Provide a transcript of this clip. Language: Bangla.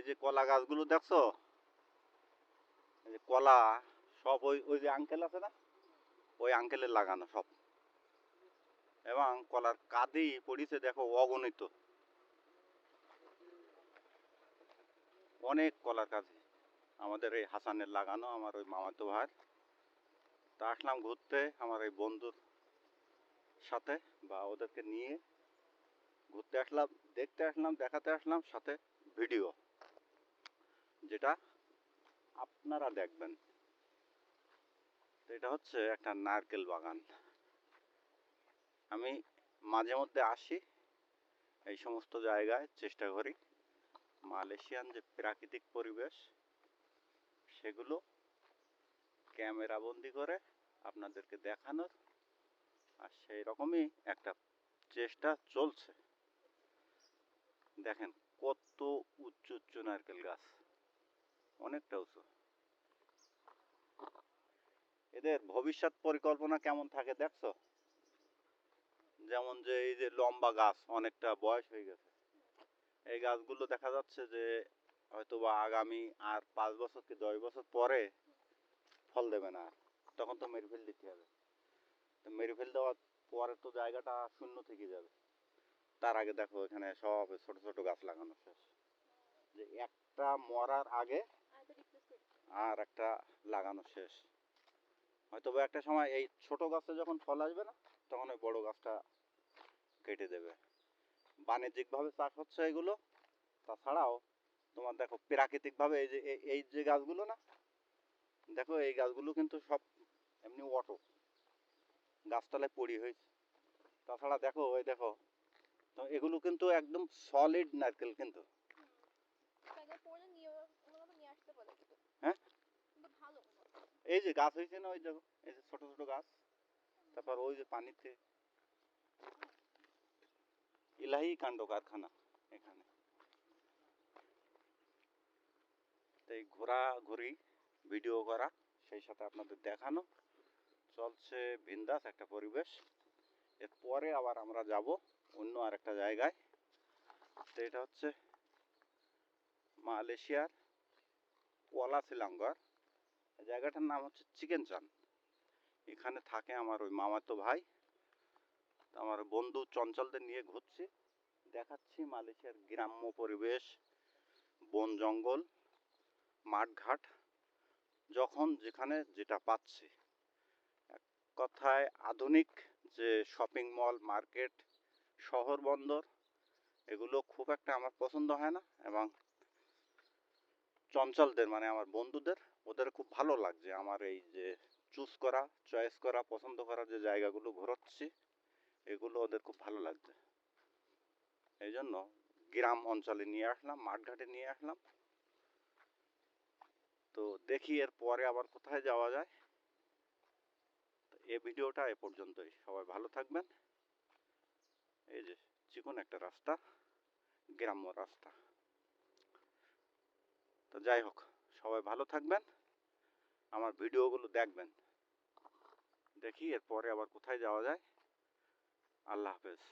এই যে কলা গাছগুলো দেখছো, এই যে কলা সব ওই ওই যে আঙ্কেল আছে না, ওই আঙ্কেলের লাগানো সব। এবং কলার কাঁদি পড়িছে দেখো অগণিত, অনেক কলার কাঁদি আমাদের এই হাসানের লাগানো, আমার ওই মামাতো ভাইয়ের। তা আসলাম ঘুরতে আমার এই বন্ধুর সাথে, বা ওদেরকে নিয়ে ঘুরতে আসলাম, দেখতে আসলাম, দেখাতে আসলাম, সাথে ভিডিও, যেটা আপনারা দেখবেন। তো এটা হচ্ছে একটা নারকেল বাগান। আমি মাঝে মধ্যে আসি এই সমস্ত জায়গায়, চেষ্টা করি মালয়েশিয়ান যে প্রাকৃতিক পরিবেশ সেগুলো ক্যামেরা বন্দি করে আপনাদেরকে দেখানোর, আর সেই রকমই একটা চেষ্টা চলছে। দেখেন কত উঁচু উঁচু নারকেল গাছ, অনেকটা উঁচু। এদের ভবিষ্যৎ পরিকল্পনা কেমন থাকে দেখছো? যেমন যে এই যে লম্বা গাছ, অনেকটা বয়স হয়ে গেছে, এই গাছগুলো দেখা যাচ্ছে যে হয়তোবা আগামী আর 5 বছর কি 10 বছর পরে ফল দেবে না, তখন তো মেরে ফেল দিতে হবে। তো মেরে ফেল দেওয়ার পরে তো জায়গাটা শূন্য থেকে যাবে। তার আগে দেখো এখানে সব ছোট ছোট গাছ লাগানো শেষ, যে একটা মরার আগে আর একটা লাগানো শেষ। হয়তো একটা সময় এই ছোট গাছে যখন ফল আসবে না, তখন ওই বড় গাছটা কেটে দেবে। বাণিজ্যিকভাবে চাষ হচ্ছে এগুলো। তাছাড়াও তোমার দেখো প্রাকৃতিকভাবে এই যে এই যে গাছগুলো না, দেখো এই গাছগুলো কিন্তু সব এমনি অটো গাছতলায় পড়ি হয়েছে। তাছাড়া দেখো ওই দেখো, তো এগুলো কিন্তু একদম সলিড নারকেল কিন্তু। হ্যাঁ, এই যে গাছ হয়েছে না, ওই দেখো এই যে ছোট ছোট গাছ, তারপর ওই যে পানিতে ইলাহি কাণ্ড কারখানা এখানে। এই ঘোরাঘুরি ভিডিও করা, সেই সাথে আপনাদের দেখানো চলছে বিন্দাস একটা পরিবেশ। এরপরে আবার আমরা যাব অন্য আর একটা জায়গায়। তো এটা হচ্ছে মালয়েশিয়ার কুয়ালা সিলাঙ্গর, জায়গাটার নাম হচ্ছে চিকেন চান। এখানে থাকে আমার ওই মামাতো ভাই। আমার বন্ধু চঞ্চলদের নিয়ে ঘুরছি, দেখাচ্ছি মালয়েশিয়ার গ্রাম্য পরিবেশ, বন জঙ্গল, মাঠঘাট, যখন যেখানে যেটা পাচ্ছি। এক কথায় আধুনিক যে শপিং মল, মার্কেট, শহর বন্দর, এগুলো খুব একটা আমার পছন্দ হয় না। এবং চঞ্চলদের মানে আমার বন্ধুদের, ওদের খুব ভালো লাগছে আমার এই যে চুজ করা, চয়েস করা, পছন্দ করার যে জায়গাগুলো ঘোরাচ্ছি, এগুলো ওদের খুব ভালো লাগছে। এই জন্য গ্রাম অঞ্চলে নিয়ে আসলাম, মাঠঘাটে নিয়ে আসলাম। তো দেখি এর পরে আবার কোথায় যাওয়া যায়। এই ভিডিওটা এ পর্যন্তই, সবাই ভালো থাকবেন। এই যে চিকন একটা রাস্তা, গ্রাম্য রাস্তা। তো যাই হোক, সবাই ভালো থাকবেন, আমার ভিডিওগুলো দেখবেন। দেখি এরপরে আবার কোথায় যাওয়া যায়। আল্লাহ হাফেজ।